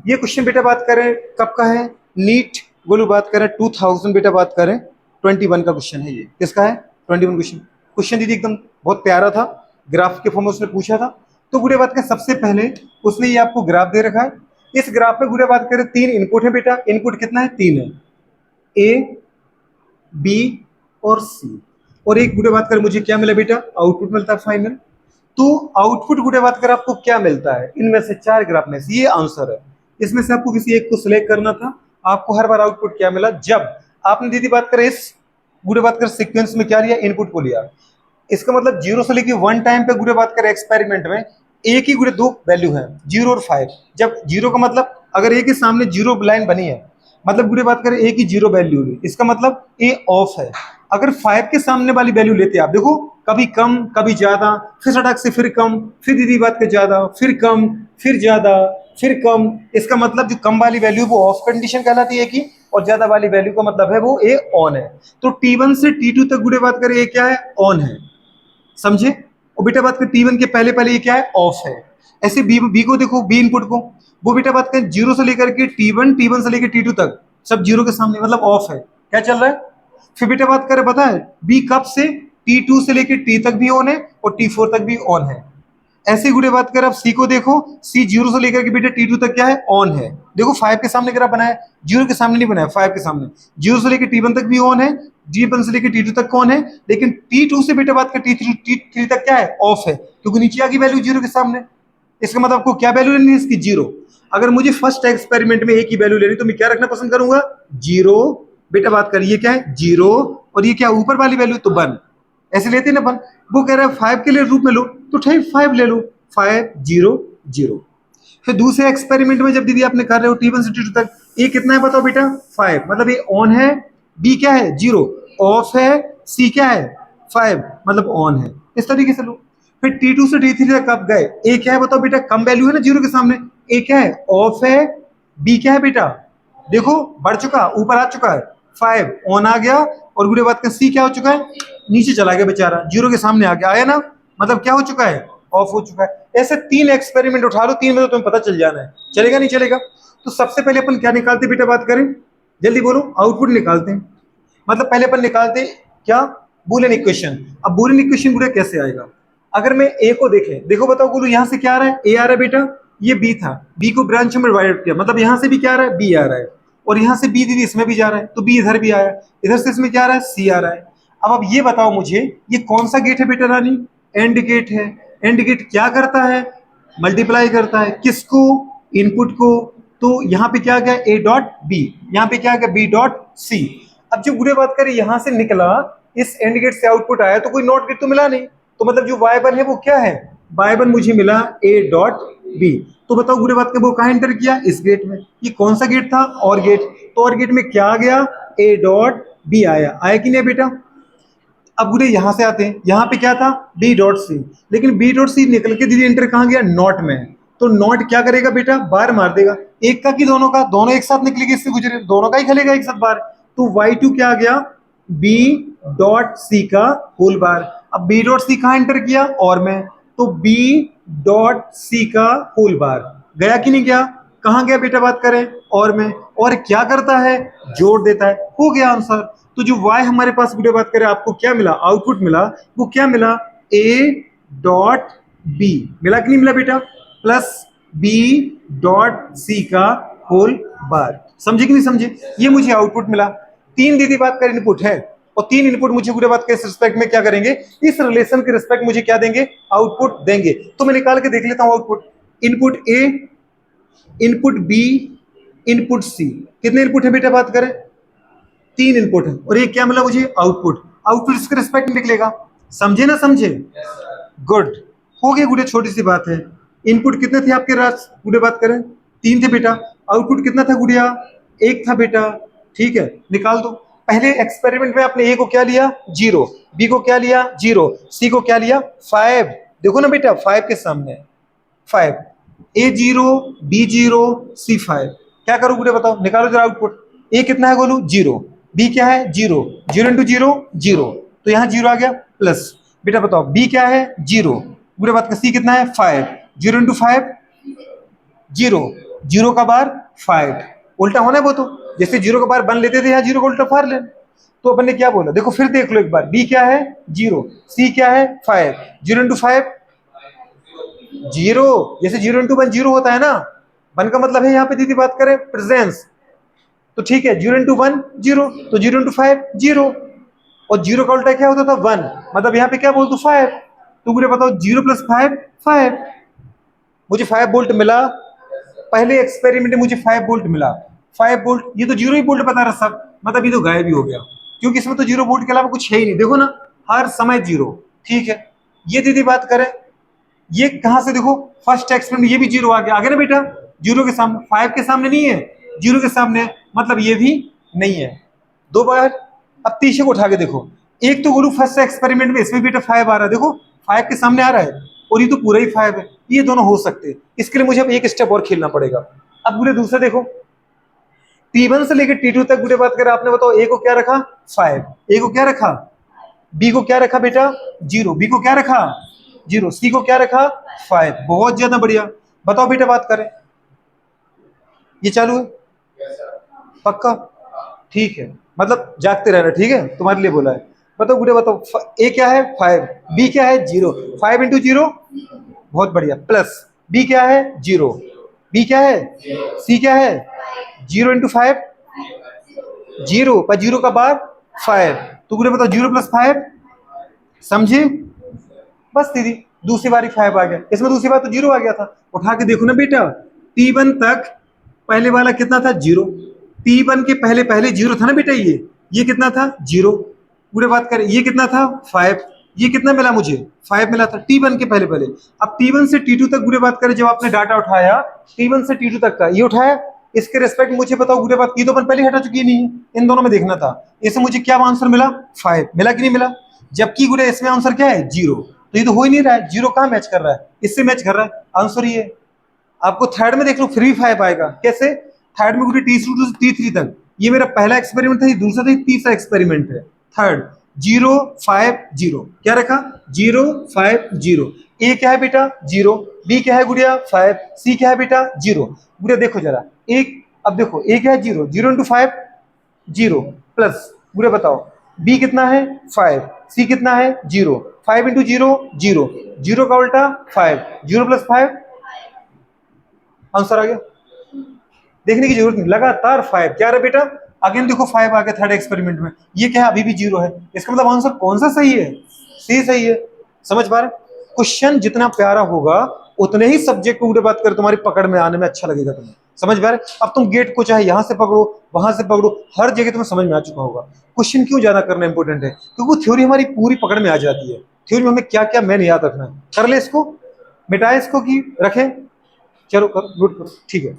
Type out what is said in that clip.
ये क्वेश्चन बेटा बात करें कब का है, नीट गोलू बात करें 2000 बेटा बात करें 21 का क्वेश्चन है। ये किसका है? 21 क्वेश्चन। क्वेश्चन दीदी एकदम बहुत प्यारा था, ग्राफ के फॉर्म में उसने पूछा था। तो गुड़े बात करें सबसे पहले उसने ये आपको ग्राफ दे रखा है। इस ग्राफ पे गुड़े बात करें 3 इनपुट है बेटा। इनपुट कितना है? 3 है, ए बी और सी। और एक गुड़े बात करें मुझे क्या मिला बेटा? आउटपुट मिलता है फाइनल। तो आउटपुट गुड़े बात करें आपको क्या मिलता है इनमें से 4 ग्राफ में से? ये आंसर है। इसमें से आपको किसी एक को सिलेक्ट करना था। आपको हर बार आउटपुट क्या मिला? जब आपने दीदी बात करें इस गुड़े बात करें सीक्वेंस में क्या लिया? इनपुट को लिया। इसका मतलब 0 से लेके 1 टाइम पे गुड़े बात करें एक्सपेरिमेंट में एक ही गुड़े 2 वैल्यू है, 0 और 5। जब 0 का मतलब अगर ए के सामने 0 लाइन बनी है, मतलब गुड़े बात करें ए की 0 वैल्यू है, इसका मतलब ए ऑफ है। अगर 5 के सामने वाली वैल्यू लेते हैं आप, देखो कभी कम कभी ज्यादा, फिर सड़क से फिर कम, फिर दीदी बात कर ज्यादा, फिर कम, फिर ज्यादा, फिर कम। इसका मतलब जो कम वाली वैल्यू वो ऑफ कंडीशन कहलाती है कि, और ज्यादा वाली वैल्यू का मतलब है वो ए ऑन है। तो T1 से T2 तक गुड़े बात करें ये क्या है? ऑन है, समझे। और बेटा बात करें T1 के पहले पहले ये क्या है? ऑफ है। ऐसे बी को देखो, बी इनपुट को, वो बेटा बात करें 0 से लेकर के T1 से लेकर T2 तक सब 0 के सामने, मतलब ऑफ है। क्या चल रहा है? फिर बेटा बात करें पता है बी कब से? T2 से लेकर T तक भी ऑन है और T4 तक भी ऑन है। ऐसे गुड़े बात करें आप सी को देखो, सी 0 से लेकर के बेटा T2 तक क्या है? ऑन है। देखो 5 के सामने ग्राफ बनाया, 0 के सामने नहीं बनाया, 5 के सामने। 0 से लेकर T1 तक भी ऑन है, T1 से लेकर T2 तक कौन है? लेकिन T2 से बेटा बात कर T3 तक क्या है? ऑफ है, क्योंकि नीचे आ गई वैल्यू 0 के सामने। इसका मतलब आपको क्या वैल्यू लेनी है इसकी? 0। अगर मुझे फर्स्ट एक्सपेरिमेंट में एक ही वैल्यू लेनी तो मैं क्या रखना पसंद करूंगा? 0। बेटा बात करिए क्या है? 0। और ये क्या ऊपर वाली वैल्यू? तो 1। ऐसे लेते ना 1। वो कह रहा है 5 के लिए रूप में लो, तो ठीक 5 ले लो, 5 0 0। फिर दूसरे एक्सपेरिमेंट में जब दीदी आपने कर रहे हो T1 से T2 तक, ए कितना है बताओ बेटा? 5, मतलब ये ऑन है। बी क्या है? 0, ऑफ है। सी क्या है? 5, मतलब ऑन है। इस तरीके से लो। फिर T2 से T3 तक कब गए? ए क्या है बताओ बेटा? कम वैल्यू है ना 0 के सामने। ए क्या है? ऑफ है। बी क्या है बेटा? देखो बढ़ चुका, ऊपर आ चुका है, 5 ऑन आ गया। और बुरे बात का सी क्या हो चुका है? नीचे चला गया बेचारा, 0 के सामने आ गया, आया ना, मतलब क्या हो चुका है? ऑफ हो चुका है। ऐसे 3 एक्सपेरिमेंट उठा लो, 3 में तो तुम्हें पता चल जाना है। चलेगा नहीं चलेगा? तो सबसे पहले अपन क्या निकालते बेटा? बात करें जल्दी बोलो, आउटपुट निकालते हैं। मतलब पहले अपन निकालते क्या? Boolean equation. अब बूलियन इक्वेशन बुरे कैसे आएगा? अगर मैं ए को देखें, देखो बताओ बोलो, यहां से क्या आ रहा है? ए आ रहा है बेटा, ये बी था, बी को ब्रांच में डिवाइड किया, मतलब यहां से भी क्या आ रहा है? बी आ रहा है। और यहां से बी दीदी इसमें भी जा रहा है, तो बी इधर भी आया, इधर से इसमें क्या आ रहा है? सी आ रहा है। अब ये बताओ मुझे, ये कौन सा गेट है बेटा रानी? एंड गेट है। एंड गेट क्या करता है? मल्टीप्लाई करता है किसको? इनपुट को। तो यहाँ पे क्या गया? ए डॉट बी, यहाँ पे क्या गया? B dot C. अब जो बुरे बात करें यहां से निकला, इस एंड गेट से आउटपुट आया, तो कोई नॉट गेट तो मिला नहीं। तो मतलब जो y1 है वो क्या है? y1 मुझे मिला a डॉट बी। तो बताओ बुरे बात का वो कहाँ एंटर किया? इस गेट में। ये कौन सा गेट था? और गेट। तो और गेट में क्या आ गया? a डॉट बी आया, आया कि नहीं बेटा? अब बुरे यहां से आते हैं, यहां पे क्या था? b dot C. लेकिन b डॉट सी निकल के दीदी एंटर कहां गया? नॉट में। तो नॉट क्या करेगा बेटा? बार मार देगा। एक का कि दोनों का? दोनों एक साथ निकलेगी, इससे गुजरे, दोनों का ही खेलेगा एक साथ बार। तो y2 क्या आ गया? b डॉट सी का होल बार। अब b डॉट सी कहां एंटर किया? और में। तो b डॉट सी का होल बार गया कि नहीं गया? कहां गया बेटा? बात करें और में। और क्या करता है? जोड़ देता है। हो गया आंसर। तो जो y हमारे पास वीडियो बात करें, आपको क्या मिला? आउटपुट मिला। वो क्या मिला? a डॉट बी मिला कि नहीं मिला बेटा? प्लस b डॉट सी का होल बार। समझे कि नहीं समझे? ये मुझे आउटपुट मिला। 3 दीदी बात कर इनपुट है, और 3 इनपुट मुझे पूरे बात के रिस्पेक्ट में क्या करेंगे? इस रिलेशन के रिस्पेक्ट मुझे क्या देंगे? आउटपुट देंगे। तो मैं निकाल के देख लेता हूं output. Input A, input B, input C. कितने इनपुट है बेटा? बात करें 3 इनपुट है, और ये क्या मिला मुझे? आउटपुट। आउटपुट इसके रिस्पेक्ट में निकलेगा। समझे ना समझे? गुड। हो गया गुड़े, छोटी सी बात है। इनपुट कितने थे आपके राज गुड़े? बात करें 3 थे बेटा। आउटपुट कितना था गुड़िया? 1 था बेटा। ठीक है, निकाल दो। पहले एक्सपेरिमेंट में आपने ए को क्या लिया? 0, बी को क्या लिया? 0, सी को क्या लिया? 5। देखो ना बेटा, 5 के सामने 5, ए 0, बी 0, सी 5। क्या करो गुड़े बताओ? निकालो जरा आउटपुट। ए कितना है गोलू? 0। बी क्या है? 0। 0 इंटू 0 0, तो यहाँ 0 आ गया प्लस। बेटा बताओ बी क्या है? 0। बुरे बात का सी कितना है? 5। 0 इंटू 5 0, जीरो का बार 5, उल्टा होना है वो तो, जैसे जीरो का बार 1 लेते थे यहाँ जीरो का उल्टा फाड़ लेना। तो अपन ने क्या बोला, देखो फिर देख लो एक बार, बी क्या है 0, सी क्या है 5, 0 इंटू 5 0, जैसे 0 इंटू 1 0 होता है ना, 1 का मतलब है यहाँ पे दीदी बात करें प्रेजेंस, तो ठीक है 0 इंटू 1 0, तो 0 इंटू 5 0, और 0 का उल्टा क्या होता था 1, मतलब यहाँ पे क्या बोल दो 5, तो मुझे बताओ 0 प्लस 5 5, मुझे 5 वोल्ट मिला, पहले एक्सपेरिमेंट में मुझे 5 वोल्ट मिला, 5 वोल्ट, ये तो 0 ही वोल्ट बता रहा सब, मतलब ये तो गायब ही हो गया, क्योंकि इसमें तो 0 वोल्ट के अलावा कुछ है ही नहीं, देखो ना हर समय 0, ठीक है। ये दीदी बात करें, ये कहां से देखो फर्स्ट एक्सपेरिमेंट, ये भी 0 आ गया, आगे ना बेटा, 0 के सामने 5 के सामने नहीं है, 0 के सामने, मतलब ये भी नहीं है, दो बार। अब तीसरे को उठा के देखो, एक तो गुरु फर्स्ट एक्सपेरिमेंट में इसमें बेटा 5 आ रहा है, देखो 5 के सामने आ रहा है, और ये तो पूरा ही 5 है, ये दोनों हो सकते हैं, इसके लिए मुझे अब एक स्टेप और खेलना पड़ेगा। अब बुरे दूसरा देखो, T1 से लेकर T2 तक बुरे बात करें, आपने बताओ ए को क्या रखा 5, ए को क्या रखा, बी को क्या रखा बेटा 0, बी को क्या रखा 0, सी को क्या रखा 5, बहुत ज्यादा बढ़िया। बताओ बेटा बात करें, ये चालू है पक्का, ठीक है, मतलब जागते रहना, ठीक है, तुम्हारे लिए बोला है। बताओ बेटा बताओ, ए क्या है 5, बी क्या है 0, 5 इंटू 0 बहुत बढ़िया, प्लस बी क्या है 0, बी क्या है, सी क्या है 0 इंटू 5 0, पर 0 का बार 5, तो बोले बताओ 0 प्लस 5, समझे, बस दीदी दूसरी बारी 5 आ गया, इसमें दूसरी बार तो 0 आ गया था, उठा के देखो ना बेटा, T1 तक पहले वाला कितना था 0, T1 के पहले पहले 0 था ना बेटा, ये कितना था 0, पूरे बात करें ये कितना था 5, ये कितना मिला मुझे 5 मिला था T1 के पहले पहले। अब T1 से T2 तक बुरे बात करें, जब आपने डाटा उठाया T1 से T2 तक का ये उठाया, इसके रेस्पेक्ट मुझे बताओ बुरे बात, ये तो अपन पहले हटा चुकी नहीं है, इन दोनों में देखना था, इससे मुझे क्या आंसर मिला 5, मिला कि नहीं मिला, जबकि गुरे इसमें आंसर क्या है 0, तो ये तो हो ही नहीं रहा है, 0 कहाँ मैच कर रहा है, इससे मैच कर रहा है, आंसर ये है। आपको थर्ड में देख लो फिर भी 5 आएगा, कैसे, थर्ड में गुरे T2 से T3 तक, ये मेरा पहला एक्सपेरिमेंट था, ये दूसरा था, ये तीसरा एक्सपेरिमेंट है, थर्ड 0 5 0, क्या रखा 0 5 0, ए क्या है बेटा 0, बी क्या है गुड़िया 5, सी क्या है बेटा 0, गुड़िया देखो जरा एक, अब देखो ए क्या है 0, 0 इंटू 5 0, प्लस गुड़िया बताओ बी कितना है 5, सी कितना है 0, 5 इंटू 0 0, 0 का उल्टा 5, 0 प्लस 5, आंसर आ गया, देखने की जरूरत नहीं, लगातार 5 क्या रहा बेटा, अगेन देखो 5 आ गया थर्ड एक्सपेरिमेंट में, ये क्या है अभी भी 0 है, इसका मतलब आंसर कौन सा सही है, सी सही है, समझ पा रहे, क्वेश्चन जितना प्यारा होगा उतने ही सब्जेक्ट को बात कर तुम्हारी पकड़ में आने में अच्छा लगेगा तुम्हें, समझ पा रहे, अब तुम गेट को चाहे यहां से पकड़ो वहां से पकड़ो, हर जगह तुम्हें समझ में आ चुका होगा, क्वेश्चन क्यों ज्यादा करना इंपॉर्टेंट है, क्योंकि वो थ्योरी हमारी पूरी पकड़ में आ जाती है, थ्योरी में हमें क्या क्या मैंने याद रखना है, कर ले इसको, मिटाए इसको कि रखें, चलो करो नोट करो, ठीक है।